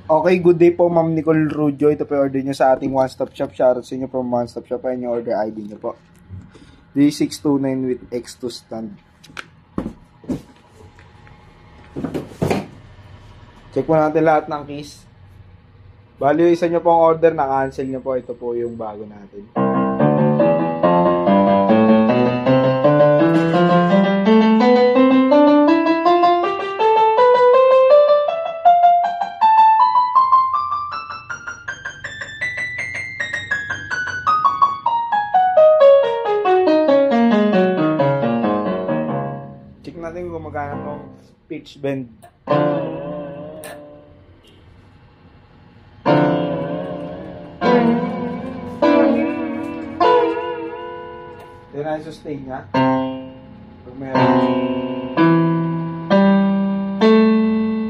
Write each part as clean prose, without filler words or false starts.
Okay, good day po Ma'am Nicole Rujo. Ito po order nyo sa ating one-stop shop. Shoutout sa inyo from one-stop shop. Ayan yung order ID nyo po. D629 with X2 stand. Check po natin lahat ng keys. Bali yung isa nyo pong order, na-cancel nyo po. Ito po yung bago natin. Check natin kung magkano tong pitch bend. Ito na yung sustain niya. Pag meron.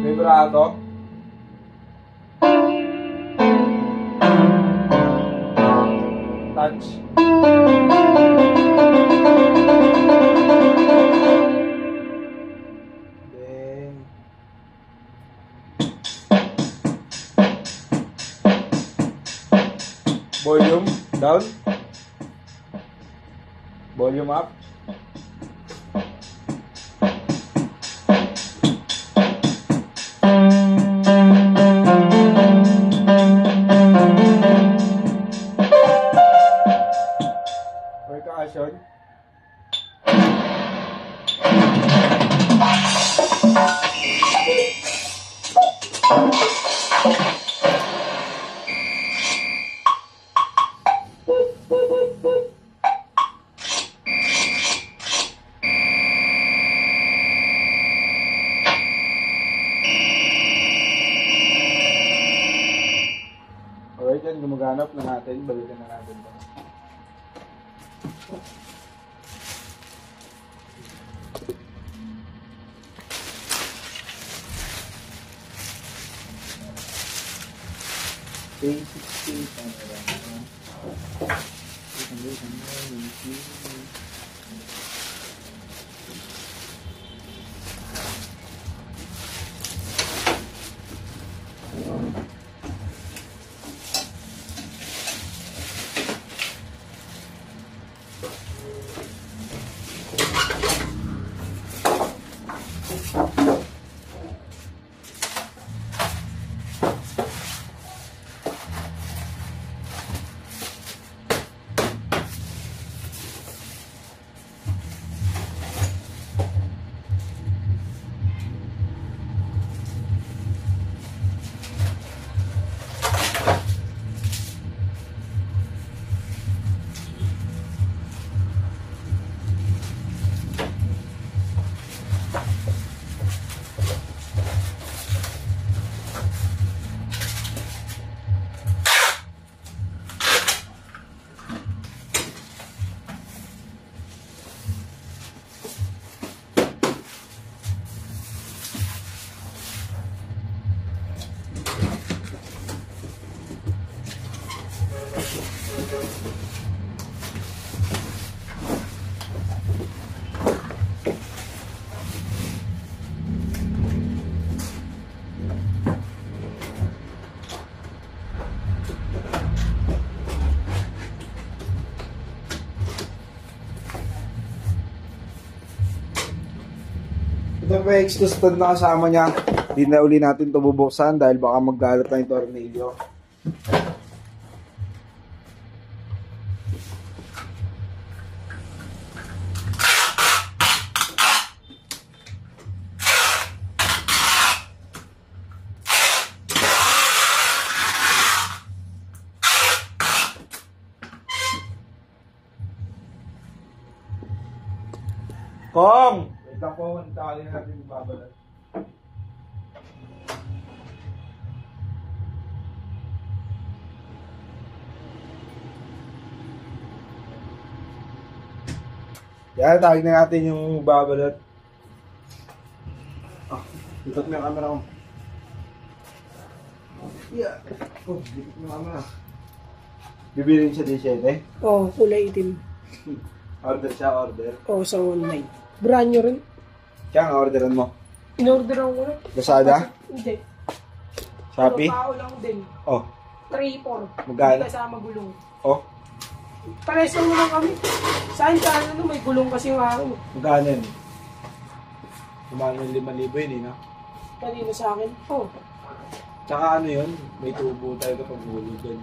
Vibrato. Touch. Then volume down. Volume up. Percussion. Alright, yan, gumaganap na natin. Balikan na natin ito. A16 camera. Ito pa yung extra stand na kasama niya. Hindi na uli natin ito bubuksan dahil baka maggalat na yung tornilyo. Kong! Wait lang po, tali na natin yung babalat. Yan, tawag na natin yung babalat. Lipat mo yung camera ko. Yeah. Oh, lipat mo yung camera. Bibilin siya din 7? Oo, kulay itim. Order siya, order. Oo, sa online. Brand nyo rin. Kaya nga orderan mo? In-orderan ko na. Lazada? Hindi. Shopee? Puro pao lang din. Oh. 3-4. Magkano? Hindi kasama gulong. Oh. Pareso mo lang kami. Saan ka ano, may gulong kasi yung akin. Magkano yun? Kumano yung 5,000 yun, no? Kanina sa akin. Oh. Tsaka ano yun? May tubo tayo kapag hulog yun.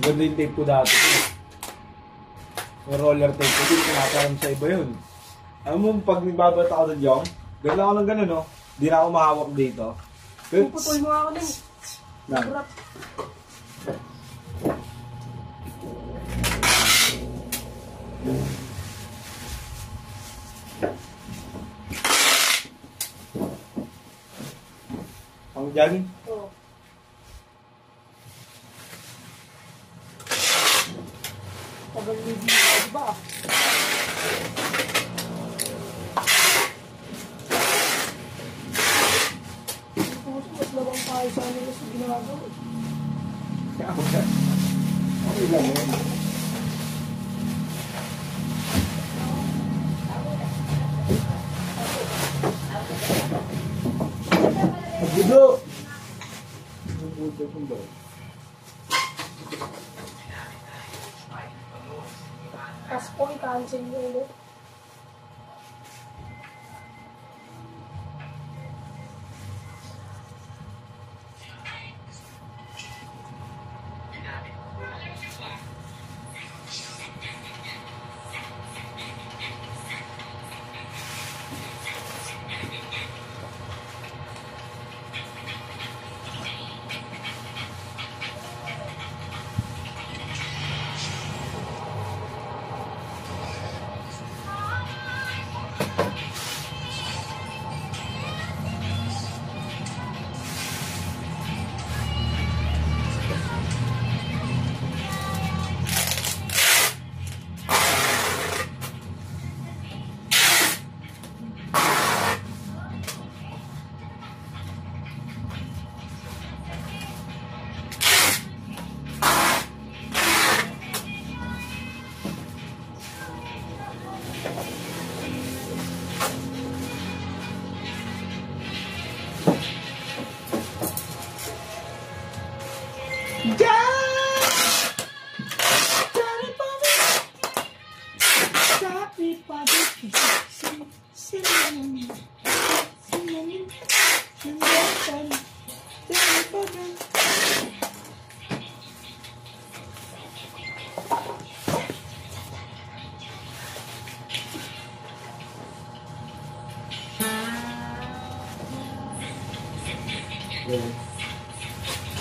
Maganda yung tape ko dati. Yung roller tape ko, hindi pinaparam sa iba yun. Alam mo, pag nagbabata ako doon yung, gano'n ako ng gano'n, no? Hindi na ako mahawak dito. Puputol mo ako din. Lang. Sarap. Ang dyan, Oh. Tagal hindi ka, diba? Mas labang tayo sa nila sa ginagawa. okay lang yun. Budo! Budo kung ba? Tapos po, i-cancel nyo ulit.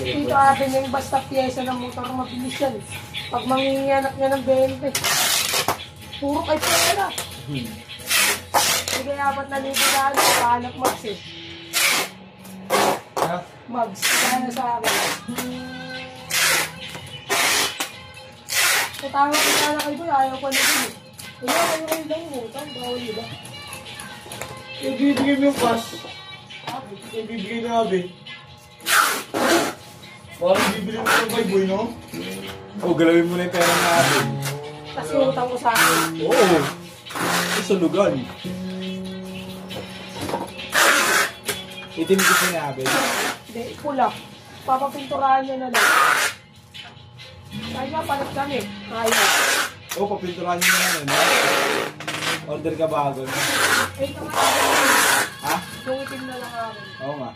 Dito atin yung basta pyesa ng motor mabilis yan. Pag mangingianak niya ng 20, puro kay pera. Sige, 4,000 na ano, pahanap mags eh. Mags, kaya na sa akin. Katawa ko sana kayo, ayaw ko na din eh. Ayaw kayo lang mo, bawal diba? Ibibigay mo yung cash. Ibibigay na namin. Parang bibili mo yung kay boy, no? Oo, galawin mo na yung pera natin. Tapos utang ko sa akin. Oo. Sulugan. Itim ko sinabi. Hindi, pula. Papapinturahan niya na lang. Kaya palit kami. Ayaw. Oo, papinturahan nyo na yan. Order ka bago. Eh, naman Ha? yung itim na lang akin. Oo nga.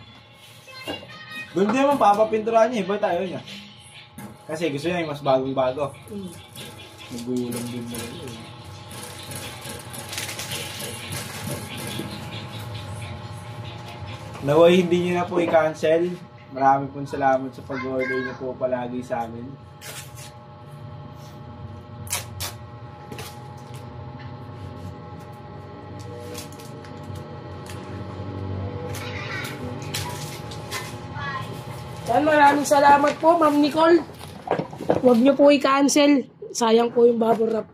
Doon din naman papapinturahan niya. Iba tayo niya. Kasi gusto niya yung mas bagong-bago. Nagulang din mo rin. Naway hindi niyo na po i-cancel. Marami pong salamat sa pag-order niyo po palagi sa amin. Yan, maraming salamat po, Ma'am Nicole. Huwag niyo po i-cancel. Sayang po yung bubble wrap.